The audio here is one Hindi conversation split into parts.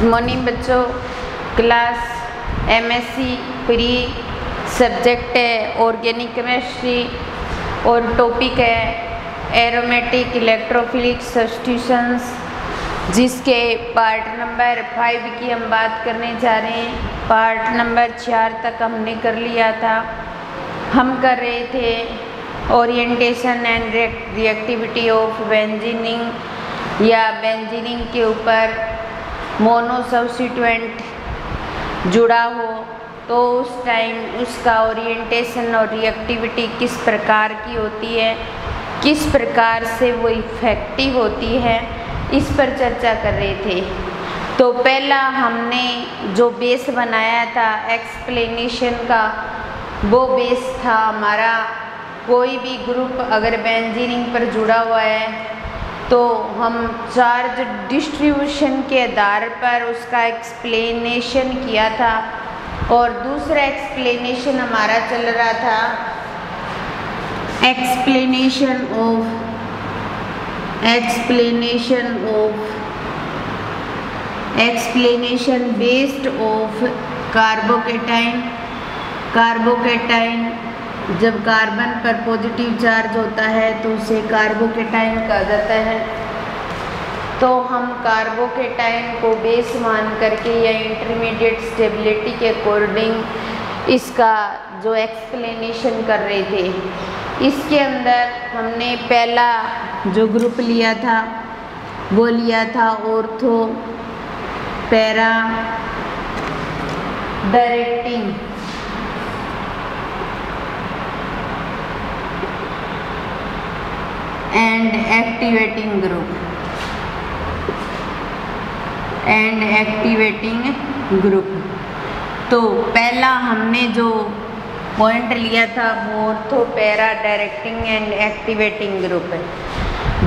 गुड मॉर्निंग बच्चों। क्लास एमएससी प्री सब्जेक्ट है ऑर्गेनिक केमिस्ट्री और टॉपिक है एरोमेटिक इलेक्ट्रोफिलिक सब्स्टिट्यूशंस, जिसके पार्ट नंबर 5 की हम बात करने जा रहे हैं। पार्ट नंबर 4 तक हमने कर लिया था। हम कर रहे थे ओरिएंटेशन एंड रिएक्टिविटी ऑफ बेंजीनिंग या बेंजीनिंग के ऊपर मोनो सब्स्टिट्यूएंट जुड़ा हो तो उस टाइम उसका ओरिएंटेशन और रिएक्टिविटी किस प्रकार की होती है, किस प्रकार से वो इफ़ेक्टिव होती है, इस पर चर्चा कर रहे थे। तो पहला हमने जो बेस बनाया था एक्सप्लेनेशन का, वो बेस था हमारा कोई भी ग्रुप अगर बेंजीनिंग पर जुड़ा हुआ है तो हम चार्ज डिस्ट्रीब्यूशन के आधार पर उसका एक्सप्लेनेशन किया था। और दूसरा एक्सप्लेनेशन हमारा चल रहा था एक्सप्लेनेशन बेस्ड ऑफ कार्बोकेटाइन। जब कार्बन पर पॉजिटिव चार्ज होता है तो उसे कार्बोकेटाइन कहा जाता है। तो हम कार्बोकेटाइन को बेस मान करके या इंटरमीडिएट स्टेबिलिटी के अकॉर्डिंग इसका जो एक्सप्लेनेशन कर रहे थे। इसके अंदर हमने पहला जो ग्रुप लिया था वो लिया था ortho para directing and activating group. तो पहला हमने जो पॉइंट लिया था वो ortho para directing and activating group है।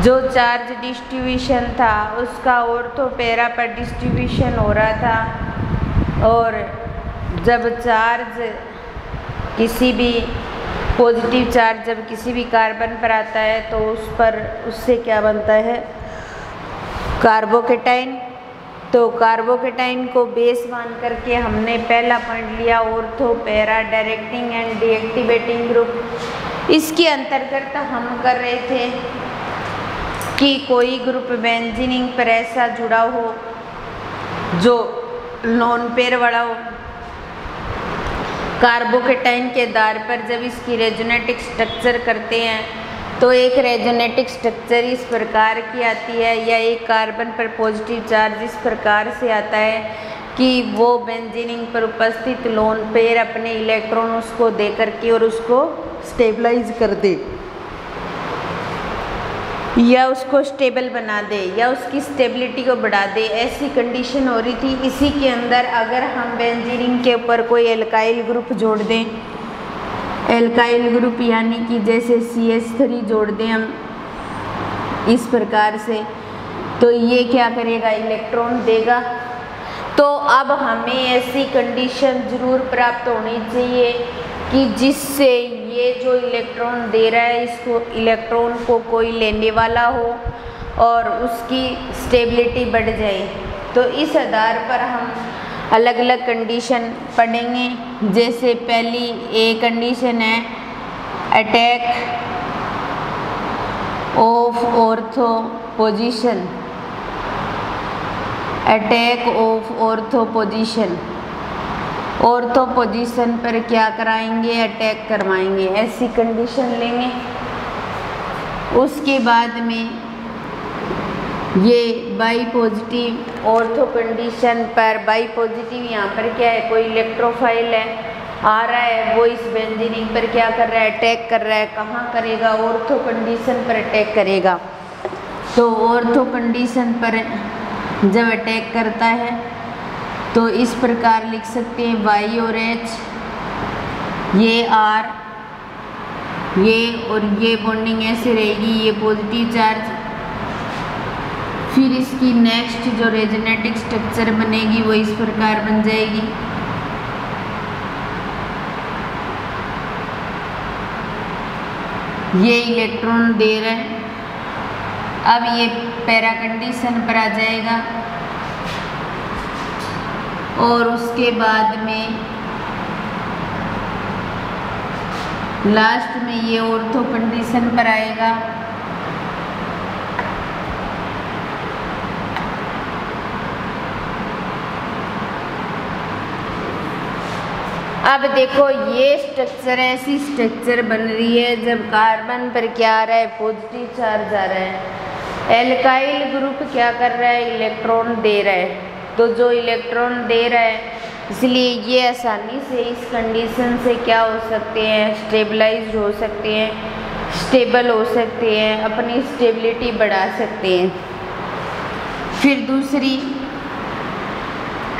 जो चार्ज डिस्ट्रीब्यूशन था उसका ऑर्थो पैरा पर डिस्ट्रीब्यूशन हो रहा था, और जब चार्ज किसी भी पॉजिटिव चार्ज जब किसी भी कार्बन पर आता है तो उससे क्या बनता है, कार्बोकेटाइन। तो कार्बोकेटाइन को बेस मान करके हमने पहला पॉइंट लिया ortho para directing and deactivating group. इसके अंतर्गत हम कर रहे थे कि कोई ग्रुप बेंजीनिंग पर ऐसा जुड़ा हो जो लोन पेयर वाला हो। कार्बोकेटाइन के आधार पर जब इसकी रेजोनेटिक स्ट्रक्चर करते हैं तो एक रेजोनेटिक स्ट्रक्चर इस प्रकार की आती है, या एक कार्बन पर पॉजिटिव चार्ज इस प्रकार से आता है कि वो बेंजीनिंग पर उपस्थित लोन पेयर अपने इलेक्ट्रॉन उसको दे करके और उसको स्टेबलाइज कर दे या उसको स्टेबल बना दे या उसकी स्टेबिलिटी को बढ़ा दे। ऐसी कंडीशन हो रही थी। इसी के अंदर अगर हम बेंजीनिंग के ऊपर कोई एल्काइल ग्रुप जोड़ दें, एल्काइल ग्रुप यानी कि जैसे CH3 जोड़ दें हम इस प्रकार से, तो ये क्या करेगा, इलेक्ट्रॉन देगा। तो अब हमें ऐसी कंडीशन ज़रूर प्राप्त होनी चाहिए कि जिससे ये जो इलेक्ट्रॉन दे रहा है इसको इलेक्ट्रॉन को कोई लेने वाला हो और उसकी स्टेबिलिटी बढ़ जाए। तो इस आधार पर हम अलग अलग कंडीशन पढ़ेंगे। जैसे पहली ए कंडीशन है attack of ortho position, attack of ortho position. Ortho position पर क्या कराएंगे, अटैक करवाएंगे, ऐसी कंडीशन लेंगे। उसके बाद में ये बाई पॉजिटिव ऑर्थो कंडीशन पर, बाई पॉजिटिव यहाँ पर क्या है, कोई इलेक्ट्रोफाइल है आ रहा है, वो इस बेंजीनिंग पर क्या कर रहा है, अटैक कर रहा है। कहाँ करेगा, ऑर्थो कंडीशन पर अटैक करेगा। तो ऑर्थो कंडीशन पर जब अटैक करता है तो इस प्रकार लिख सकते हैं Y और H, ये R, ये और ये बॉन्डिंग ऐसे रहेगी, ये पॉजिटिव चार्ज। फिर इसकी नेक्स्ट जो रेजोनेटिक स्ट्रक्चर बनेगी वो इस प्रकार बन जाएगी। ये इलेक्ट्रॉन दे रहा है। अब ये पैरा कंडीशन पर आ जाएगा। और उसके बाद में लास्ट में ये ऑर्थो कंडीशन पर आएगा। अब देखो ये स्ट्रक्चर ऐसी स्ट्रक्चर बन रही है जब कार्बन पर क्या आ रहा है, पॉजिटिव चार्ज आ रहा है। एल्काइल ग्रुप क्या कर रहा है, इलेक्ट्रॉन दे रहा है। तो जो इलेक्ट्रॉन दे रहा है इसलिए ये आसानी से इस कंडीशन से क्या हो सकते हैं, स्टेबलाइज हो सकते हैं, स्टेबल हो सकते हैं, अपनी स्टेबिलिटी बढ़ा सकते हैं। फिर दूसरी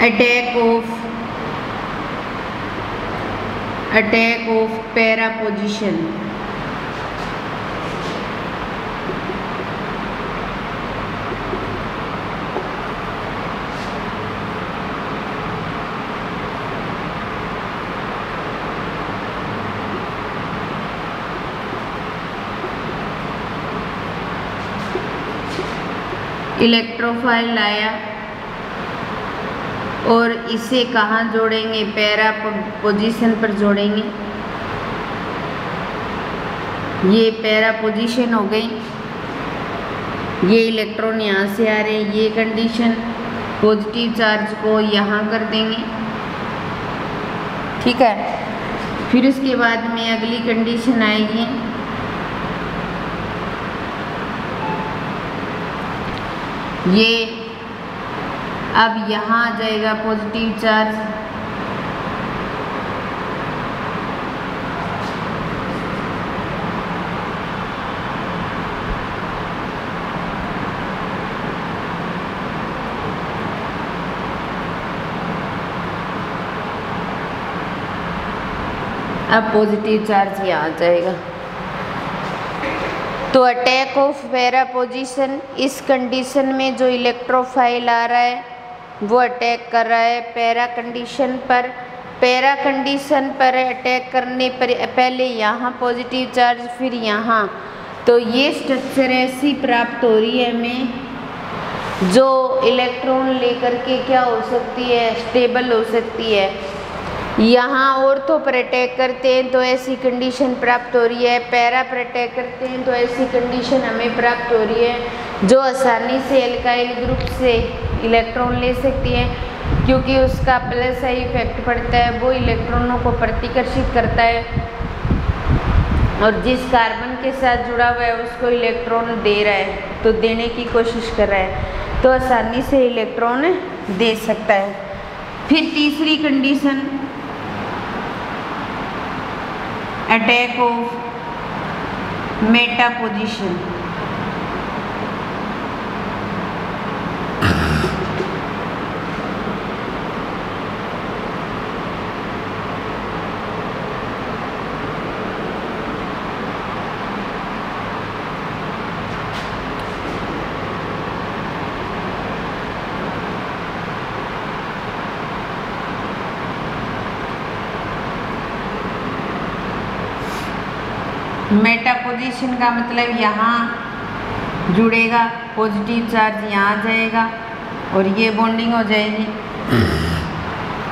attack of para position. Electrophile लाया और इसे कहाँ जोड़ेंगे, पैरा पोजीशन पर जोड़ेंगे। ये पैरा पोजीशन हो गई, ये इलेक्ट्रॉन यहाँ से आ रहे हैं, ये कंडीशन पॉजिटिव चार्ज को यहाँ कर देंगे, ठीक है। फिर उसके बाद में अगली कंडीशन आएगी, ये अब यहाँ आ जाएगा पॉजिटिव चार्ज, अब पॉजिटिव चार्ज यहाँ आ जाएगा। तो अटैक ऑफ पैरा पोजीशन, इस कंडीशन में जो इलेक्ट्रोफाइल आ रहा है वो अटैक कर रहा है पैरा कंडीशन पर। पैरा कंडीशन पर अटैक करने पर पहले यहाँ पॉजिटिव चार्ज फिर यहाँ, तो ये स्ट्रक्चर ऐसी प्राप्त हो रही है हमें जो इलेक्ट्रॉन लेकर के क्या हो सकती है, स्टेबल हो सकती है। यहाँ ऑर्थो पर अटैक करते हैं तो ऐसी कंडीशन प्राप्त हो रही है, पैरा पर अटैक करते हैं तो ऐसी कंडीशन हमें प्राप्त हो रही है जो आसानी से एल्काइल ग्रुप से इलेक्ट्रॉन ले सकती है, क्योंकि उसका प्लस आई इफेक्ट पड़ता है, वो इलेक्ट्रॉनों को प्रतिकर्षित करता है और जिस कार्बन के साथ जुड़ा हुआ है उसको इलेक्ट्रॉन दे रहा है, तो देने की कोशिश कर रहा है, तो आसानी से इलेक्ट्रॉन दे सकता है। फिर तीसरी condition attack of Meta position. Meta position का मतलब यहाँ जुड़ेगा, पॉजिटिव चार्ज यहाँ आ जाएगा और ये बॉन्डिंग हो जाएगी।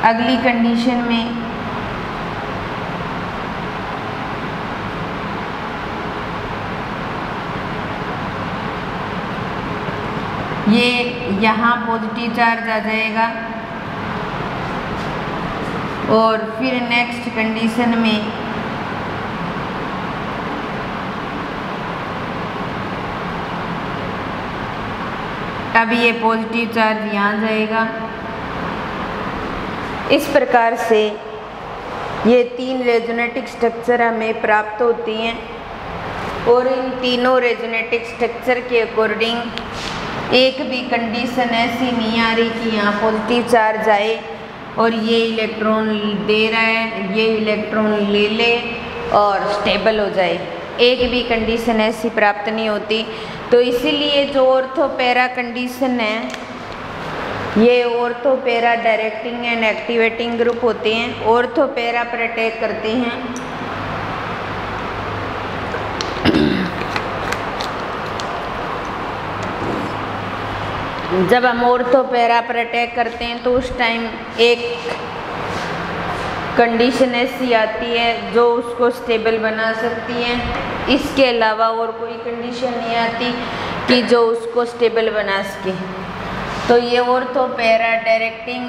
अगली कंडीशन में ये यहाँ पॉजिटिव चार्ज आ जाएगा और फिर नेक्स्ट कंडीशन में अब ये पॉजिटिव चार्ज यहाँ जाएगा। इस प्रकार से ये तीन रेजोनेटिक स्ट्रक्चर हमें प्राप्त होती हैं और इन तीनों रेजोनेटिक स्ट्रक्चर के अकॉर्डिंग एक भी कंडीशन ऐसी नहीं आ रही कि यहाँ पॉजिटिव चार्ज आए और ये इलेक्ट्रॉन दे रहा है, ये इलेक्ट्रॉन ले ले और स्टेबल हो जाए, एक भी कंडीशन ऐसी प्राप्त नहीं होती। तो इसीलिए जो ऑर्थो पैरा कंडीशन है, ये ortho para directing and activating group होते हैं, ऑर्थो पैरा पर अटैक करते हैं। जब हम ऑर्थो पैरा पर अटैक करते हैं तो उस टाइम एक कंडीशन ऐसी आती है जो उसको स्टेबल बना सकती है। इसके अलावा और कोई कंडीशन नहीं आती कि जो उसको स्टेबल बना सके। तो ये ortho para directing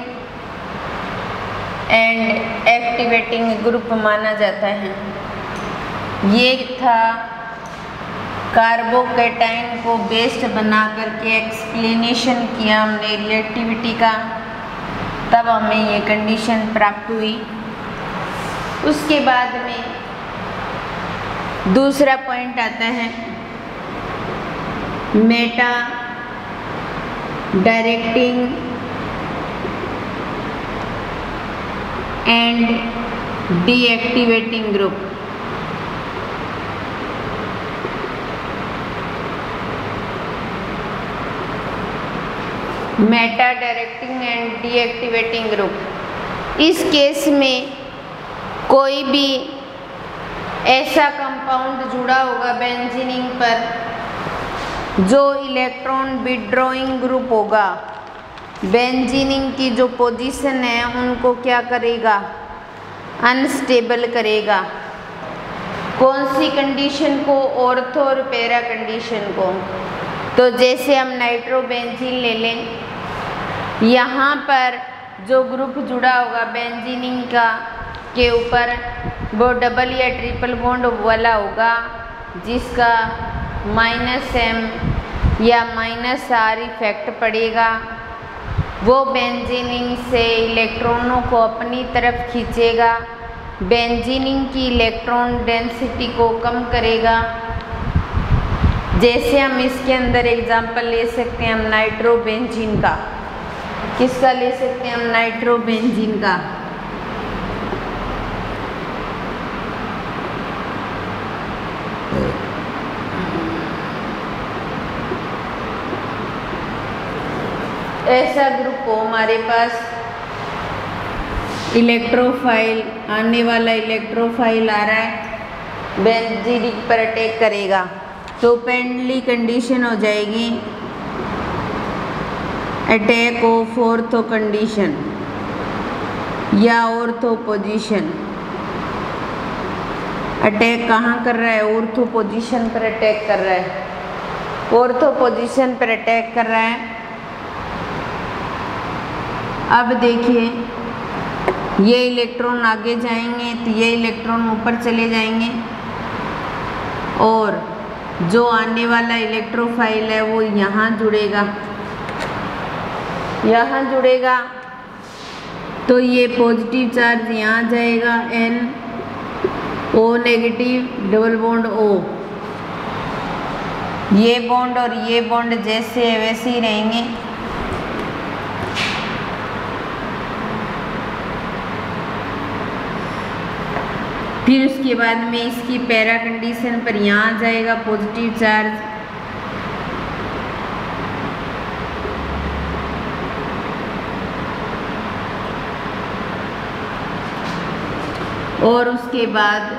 and activating group माना जाता है। ये था कार्बोकैटायन को बेस्ड बना करके एक्सप्लेनेशन किया हमने रिएक्टिविटी का, तब हमें ये कंडीशन प्राप्त हुई। उसके बाद में दूसरा पॉइंट आता है Meta directing and deactivating group. Meta directing and deactivating group, इस केस में कोई भी ऐसा कंपाउंड जुड़ा होगा बेंजीनिंग पर जो इलेक्ट्रॉन विथड्रॉइंग ग्रुप होगा, बेंजीनिंग की जो पोजीशन है उनको क्या करेगा, अनस्टेबल करेगा। कौन सी कंडीशन को, ऑर्थो और पैरा कंडीशन को। तो जैसे हम नाइट्रोबेंजीन ले लें, यहाँ पर जो ग्रुप जुड़ा होगा बेंजीनिंग का के ऊपर वो डबल या ट्रिपल बॉन्ड वाला होगा जिसका -m या -r इफेक्ट पड़ेगा। वो बेंजीनिंग से इलेक्ट्रॉनों को अपनी तरफ खींचेगा, बेंजीनिंग की इलेक्ट्रॉन डेंसिटी को कम करेगा। जैसे हम इसके अंदर एग्जांपल ले सकते हैं हम नाइट्रोबेंजीन का। किसका ले सकते हैं हम? नाइट्रोबेंजीन का। ऐसा ग्रुप हो हमारे पास, इलेक्ट्रोफाइल आने वाला इलेक्ट्रोफाइल आ रहा है, बेंजीन पर अटैक करेगा तो पेंडली कंडीशन हो जाएगी अटैक ऑफ ऑर्थो कंडीशन या ऑर्थो पोजीशन। अटैक कहाँ कर रहा है? ऑर्थो पोजीशन पर अटैक कर रहा है, ऑर्थो पोजीशन पर अटैक कर रहा है। अब देखिए ये इलेक्ट्रॉन आगे जाएंगे तो ये इलेक्ट्रॉन ऊपर चले जाएंगे और जो आने वाला इलेक्ट्रोफाइल है वो यहाँ जुड़ेगा, यहाँ जुड़ेगा तो ये पॉजिटिव चार्ज यहाँ जाएगा N, O negative, double bond O। ये बॉन्ड और ये बॉन्ड जैसे है वैसे ही रहेंगे। फिर उसके बाद में इसकी पैरा कंडीशन पर यहाँ जाएगा पॉजिटिव चार्ज, और उसके बाद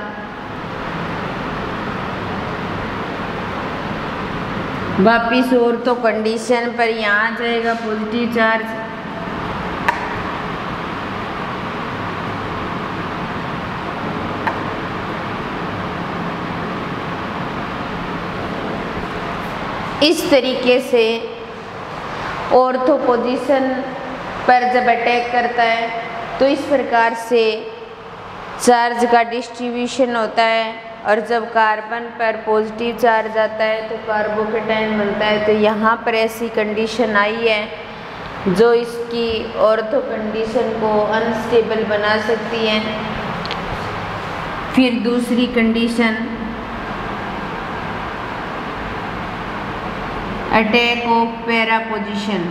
वापिस ऑर्थो कंडीशन पर यहाँ जाएगा पॉजिटिव चार्ज, इस तरीके से ऑर्थो पोजीशन पर जब अटैक करता है तो इस प्रकार से चार्ज का डिस्ट्रीब्यूशन होता है। और जब कार्बन पर पॉजिटिव चार्ज आता है तो कार्बोकैटायन बनता है। तो यहाँ पर ऐसी कंडीशन आई है जो इसकी ऑर्थो कंडीशन को अनस्टेबल बना सकती है। फिर दूसरी condition attack of para position.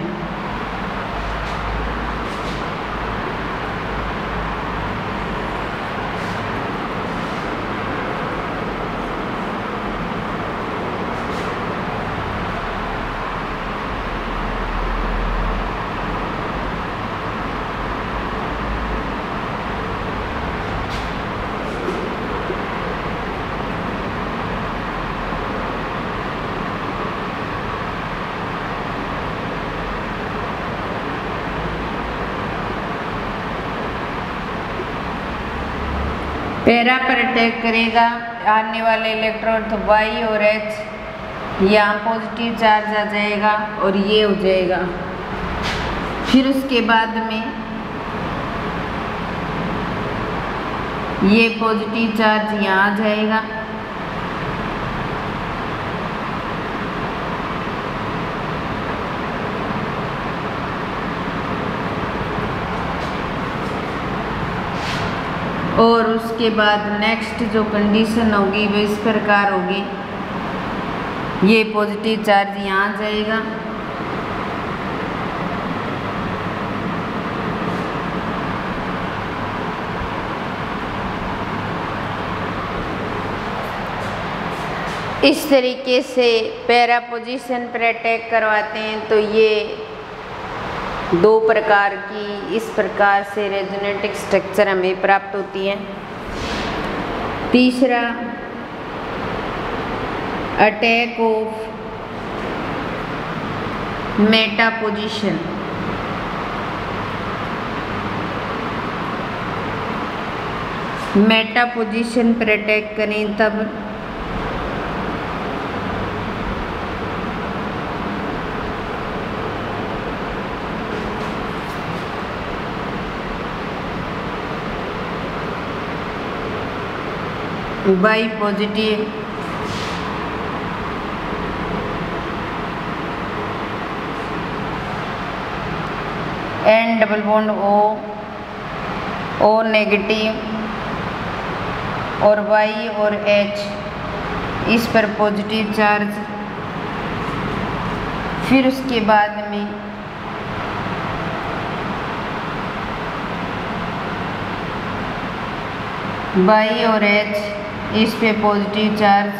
Para पर अटैक करेगा, आने वाले इलेक्ट्रॉन तो Y और H, यहाँ पॉजिटिव चार्ज आ जाएगा और ये हो जाएगा। फिर उसके बाद में ये पॉजिटिव चार्ज यहाँ आ जाएगा, और उसके बाद नेक्स्ट जो कंडीशन होगी वो इस प्रकार होगी, ये पॉजिटिव चार्ज यहाँ आ जाएगा, इस तरीके से पैरा पोजीशन पर अटैक करवाते हैं। तो ये दो प्रकार की इस प्रकार से रेजोनेटिक स्ट्रक्चर हमें प्राप्त होती है। तीसरा, attack of Meta position. Meta position पर अटैक करें तब Y positive and double bond O negative और Y और H इस पर पॉजिटिव चार्ज। फिर उसके बाद में Y और H इस पे पॉजिटिव चार्ज।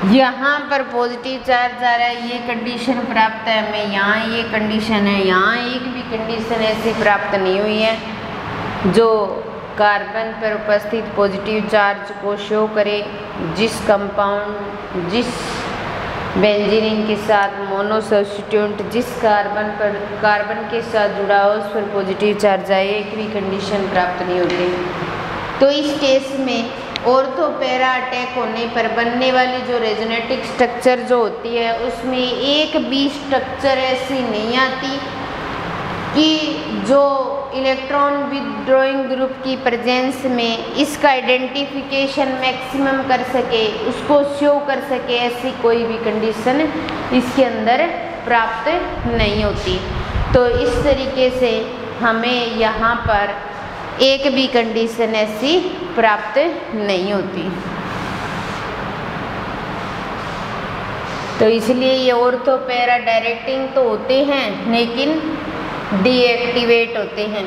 यहाँ पर पॉजिटिव चार्ज आ रहा है, ये कंडीशन प्राप्त है हमें, यहाँ ये कंडीशन है, यहाँ एक भी कंडीशन ऐसी प्राप्त नहीं हुई है जो कार्बन पर उपस्थित पॉजिटिव चार्ज को शो करे। जिस कंपाउंड जिस बेंजीन के साथ मोनो सब्स्टिट्यूएंट जिस कार्बन के साथ जुड़ा हो उस पर पॉजिटिव चार्ज आए, एक भी कंडीशन प्राप्त नहीं होती। तो इस केस में ऑर्थो पैरा अटैक होने पर बनने वाली जो रेजोनेटिक स्ट्रक्चर जो होती है उसमें एक भी स्ट्रक्चर ऐसी नहीं आती कि जो इलेक्ट्रॉन विथड्रॉइंग ग्रुप की प्रेजेंस में इसका आइडेंटिफिकेशन मैक्सिमम कर सके, उसको शो कर सके, ऐसी कोई भी कंडीशन इसके अंदर प्राप्त नहीं होती। तो इस तरीके से हमें यहाँ पर एक भी कंडीशन ऐसी प्राप्त नहीं होती। तो इसलिए ये ऑर्थो पैरा डायरेक्टिंग तो होते हैं लेकिन डीएक्टिवेट होते हैं,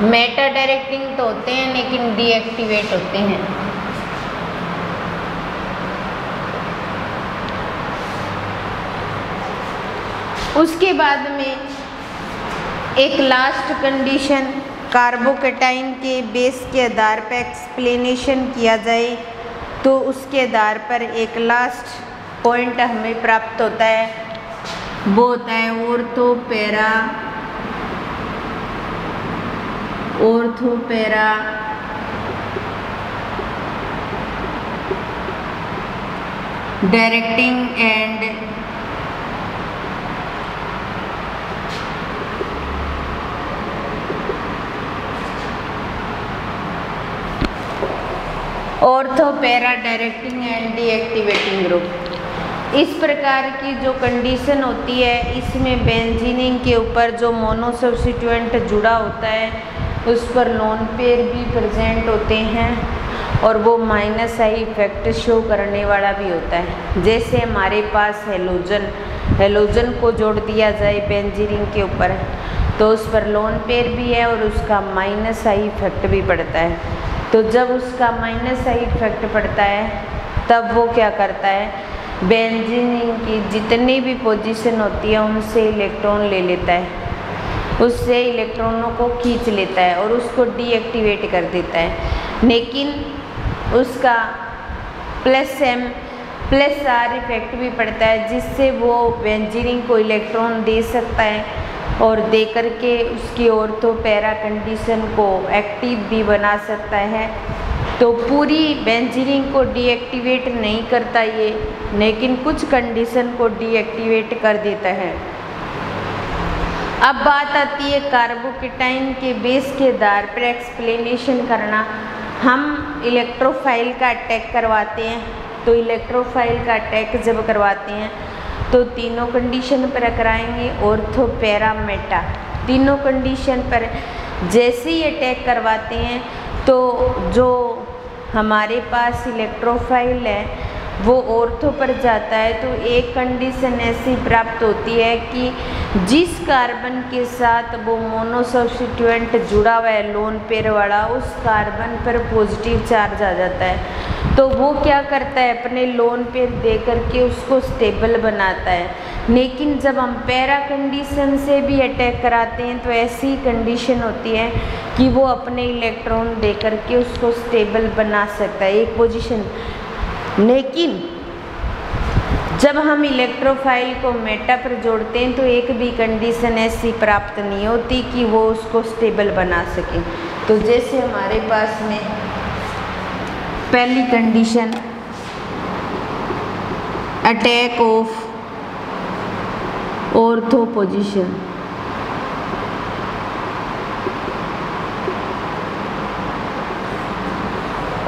मेटा डायरेक्टिंग तो होते हैं लेकिन डीएक्टिवेट होते हैं। उसके बाद में एक लास्ट कंडीशन कार्बोकैटाइन के बेस के आधार पर एक्सप्लेनेशन किया जाए तो उसके आधार पर एक लास्ट पॉइंट हमें प्राप्त होता है, वो होता है ortho para directing and ortho para directing and deactivating group. इस प्रकार की जो कंडीशन होती है इसमें बेंजीन के ऊपर जो मोनो सब्स्टिट्यूएंट जुड़ा होता है उस पर लोन पेयर भी प्रेजेंट होते हैं और वो माइनस आई इफेक्ट शो करने वाला भी होता है। जैसे हमारे पास हेलोजन को जोड़ दिया जाए बेंजीन के ऊपर तो उस पर लोन पेयर भी है और उसका माइनस आई इफेक्ट भी पड़ता है। तो जब उसका माइनस आई इफेक्ट पड़ता है तब वो क्या करता है, बेंजीन की जितनी भी पोजीशन होती है उनसे इलेक्ट्रॉन ले लेता है, उससे इलेक्ट्रॉनों को खींच लेता है और उसको डीएक्टिवेट कर देता है। लेकिन उसका +m+r इफेक्ट भी पड़ता है, जिससे वो बेंजीन को इलेक्ट्रॉन दे सकता है और दे करके उसकी ऑर्थो पैरा कंडीशन को एक्टिव भी बना सकता है। तो पूरी बेंजीन को डीएक्टिवेट नहीं करता ये, लेकिन कुछ कंडीशन को डीएक्टिवेट कर देता है। अब बात आती है कार्बोकेटाइन के बेस के आधार पर एक्सप्लेनेशन करना। हम इलेक्ट्रोफाइल का अटैक करवाते हैं, तो इलेक्ट्रोफाइल का अटैक जब करवाते हैं तो तीनों कंडीशन पर कराएंगे, ऑर्थो पैरा मेटा तीनों कंडीशन पर। जैसे ही अटैक करवाते हैं तो जो हमारे पास इलेक्ट्रोफाइल है वो ऑर्थो पर जाता है, तो एक कंडीशन ऐसी प्राप्त होती है कि जिस कार्बन के साथ वो मोनो सब्स्टिट्यूएंट जुड़ा हुआ है लोन पेयर वाला, उस कार्बन पर पॉजिटिव चार्ज आ जाता है। तो वो क्या करता है, अपने लोन पेयर दे करके उसको स्टेबल बनाता है। लेकिन जब हम पैरा कंडीशन से भी अटैक कराते हैं तो ऐसी कंडीशन होती है कि वो अपने इलेक्ट्रॉन दे करके उसको स्टेबल बना सकता है एक पोजीशन। लेकिन जब हम इलेक्ट्रोफाइल को मेटा पर जोड़ते हैं तो एक भी कंडीशन ऐसी प्राप्त नहीं होती कि वो उसको स्टेबल बना सके। तो जैसे हमारे पास में पहली condition attack of ortho position,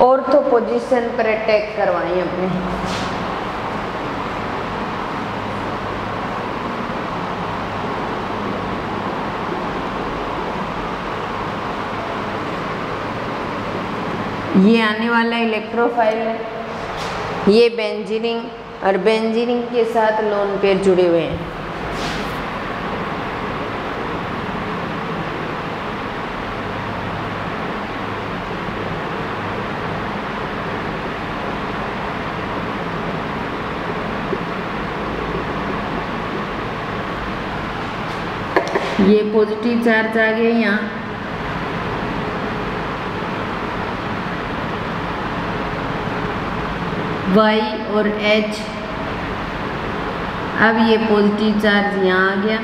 ortho position पर अटैक करवाएं अपने। ये आने वाला इलेक्ट्रोफाइल है, ये बेंजीन और बेंजीन के साथ लोन पेयर जुड़े हुए हैं। ये पॉजिटिव चार्ज आ गया यहाँ, Y और H। अब ये पॉजिटिव चार्ज यहाँ आ गया,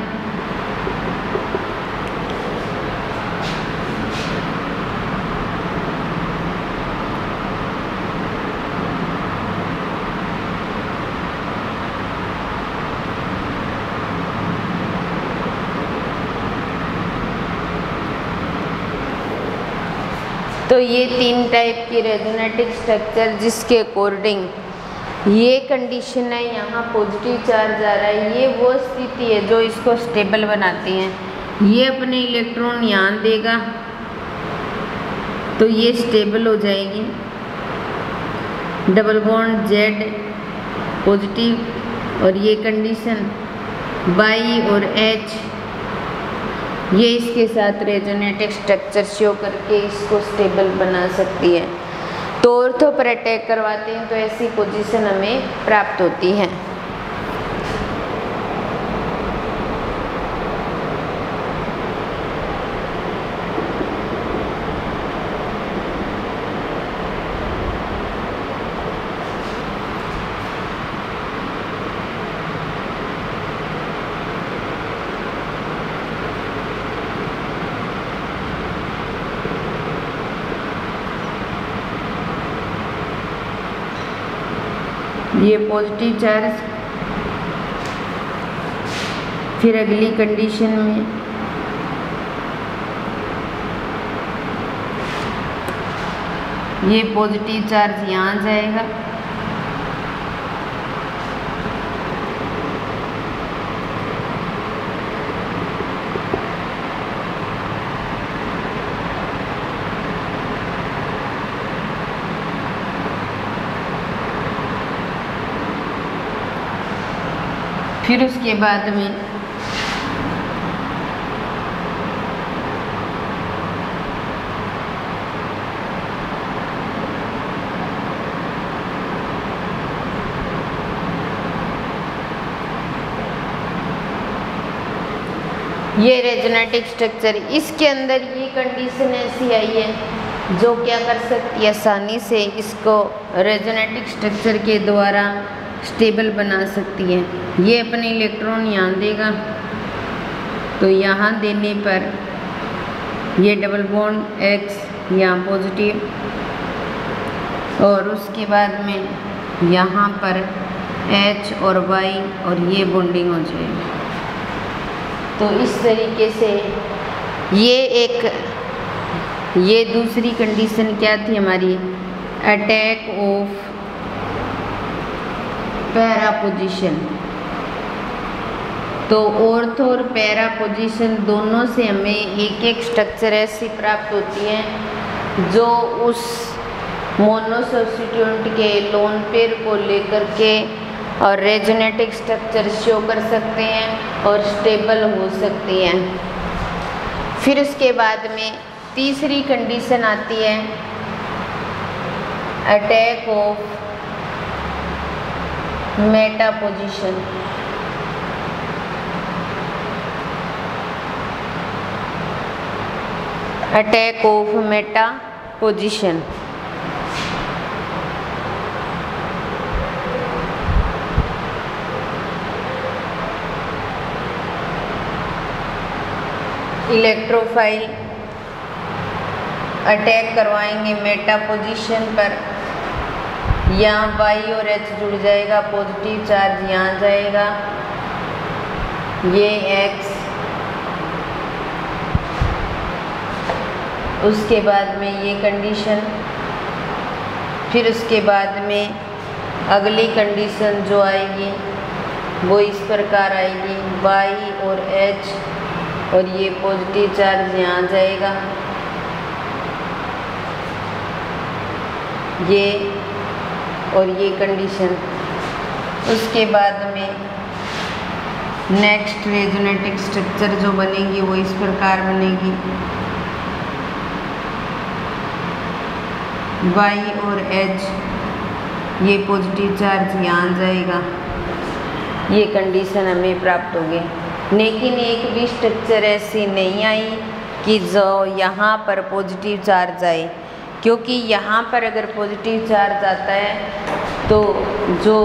तो ये 3 टाइप की रेजोनेटिक स्ट्रक्चर जिसके अकॉर्डिंग ये कंडीशन है, यहाँ पॉजिटिव चार्ज आ रहा है, ये वो स्थिति है जो इसको स्टेबल बनाती है। ये अपने इलेक्ट्रॉन यहाँ देगा तो ये स्टेबल हो जाएगी, डबल बॉन्ड Z पॉजिटिव, और ये कंडीशन Y और H ये इसके साथ रेजोनेटिक स्ट्रक्चर शो करके इसको स्टेबल बना सकती है। तो ऑर्थो पर अटैक करवाते हैं तो ऐसी पोजीशन हमें प्राप्त होती है। ये पॉजिटिव चार्ज, फिर अगली कंडीशन में ये पॉजिटिव चार्ज यहाँ जाएगा, फिर उसके बाद में ये रेजोनेटिक स्ट्रक्चर, इसके अंदर ये कंडीशन ऐसी आई है जो क्या कर सकती है, आसानी से इसको रेजोनेटिक स्ट्रक्चर के द्वारा स्टेबल बना सकती है। ये अपने इलेक्ट्रॉन यहाँ देगा, तो यहाँ देने पर ये डबल बॉन्ड X यहाँ पॉजिटिव, और उसके बाद में यहाँ पर H और Y और ये बॉन्डिंग हो जाएगी। तो इस तरीके से ये दूसरी कंडीशन क्या थी हमारी, अटैक ऑफ पैरा पोजीशन। तो ऑर्थो और पैरा पोजीशन दोनों से हमें एक एक स्ट्रक्चर ऐसी प्राप्त होती है जो उस मोनो सब्स्टिट्यूएंट के लोन पेयर को लेकर के और रेजोनेटिक स्ट्रक्चर शो कर सकते हैं और स्टेबल हो सकती हैं। फिर उसके बाद में तीसरी कंडीशन आती है attack of Meta position. Attack of Meta position. Electrophile attack करवाएंगे मेटा पोजीशन पर, यहाँ Y और H जुड़ जाएगा, पॉजिटिव चार्ज यहाँ जाएगा, ये X, उसके बाद में ये कंडीशन, फिर उसके बाद में अगली कंडीशन जो आएगी वो इस प्रकार आएगी, Y और H और ये पॉजिटिव चार्ज यहाँ जाएगा, ये और ये कंडीशन। उसके बाद में नेक्स्ट रेजोनेटिक स्ट्रक्चर जो बनेगी वो इस प्रकार बनेगी, Y और H, ये पॉजिटिव चार्ज यहाँ जाएगा, ये कंडीशन हमें प्राप्त होगी। लेकिन एक भी स्ट्रक्चर ऐसी नहीं आई कि जो यहाँ पर पॉजिटिव चार्ज आए, क्योंकि यहाँ पर अगर पॉजिटिव चार्ज आता है तो जो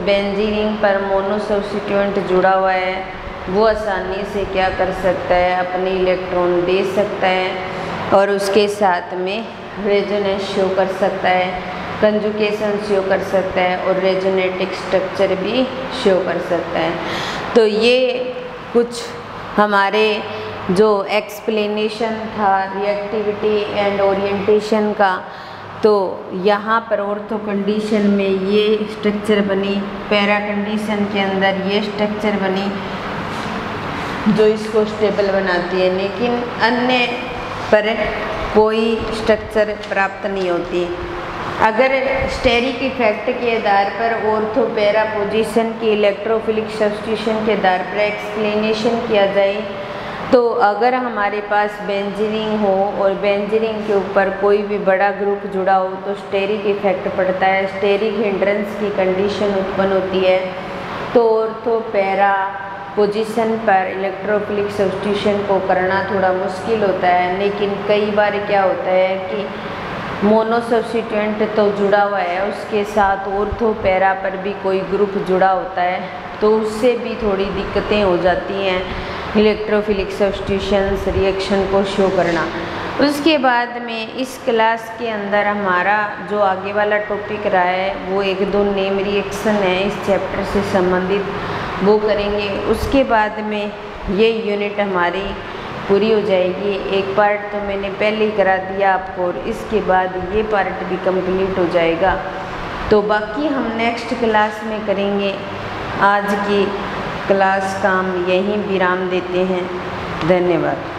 बेंजीन रिंग पर मोनो सब्स्टिट्यूएंट जुड़ा हुआ है वो आसानी से क्या कर सकता है, अपने इलेक्ट्रॉन दे सकता है और उसके साथ में रेजोनेंस शो कर सकता है, कंजुगेशन शो कर सकता है और रेजोनेटिक स्ट्रक्चर भी शो कर सकता है। तो ये कुछ हमारे जो एक्सप्लेनेशन था रिएक्टिविटी एंड ओरिएंटेशन का, तो यहाँ पर ऑर्थो कंडीशन में ये स्ट्रक्चर बनी, पैरा कंडीशन के अंदर ये स्ट्रक्चर बनी जो इसको स्टेबल बनाती है, लेकिन अन्य पर कोई स्ट्रक्चर प्राप्त नहीं होती। अगर स्टेरिक इफेक्ट के आधार पर ऑर्थो पैरा पोजीशन की इलेक्ट्रोफिलिक सब्स्टिट्यूशन के आधार पर एक्सप्लेनेशन किया जाए, तो अगर हमारे पास बेंजीन रिंग हो और बेंजीन रिंग के ऊपर कोई भी बड़ा ग्रुप जुड़ा हो तो स्टेरिक इफेक्ट पड़ता है, स्टेरिक हिंड्रेंस की कंडीशन उत्पन्न होती है। तो ऑर्थो पैरा पोजीशन पर इलेक्ट्रोफिलिक सब्स्टिट्यूशन को करना थोड़ा मुश्किल होता है, लेकिन कई बार क्या होता है कि मोनो सब्स्टिट्यूएंट तो जुड़ा हुआ है, उसके साथ ऑर्थो पैरा पर भी कोई ग्रुप जुड़ा होता है, तो उससे भी थोड़ी दिक्कतें हो जाती हैं इलेक्ट्रोफिलिक सब्स्टिट्यूशंस रिएक्शन को शो करना। उसके बाद में इस क्लास के अंदर हमारा जो आगे वाला टॉपिक रहा है वो 1-2 नेम रिएक्शन है इस चैप्टर से संबंधित, वो करेंगे। उसके बाद में ये यूनिट हमारी पूरी हो जाएगी। एक पार्ट तो मैंने पहले ही करा दिया आपको और इसके बाद ये पार्ट भी कंप्लीट हो जाएगा, तो बाकी हम नेक्स्ट क्लास में करेंगे। आज की क्लास का हम यहीं विराम देते हैं। धन्यवाद।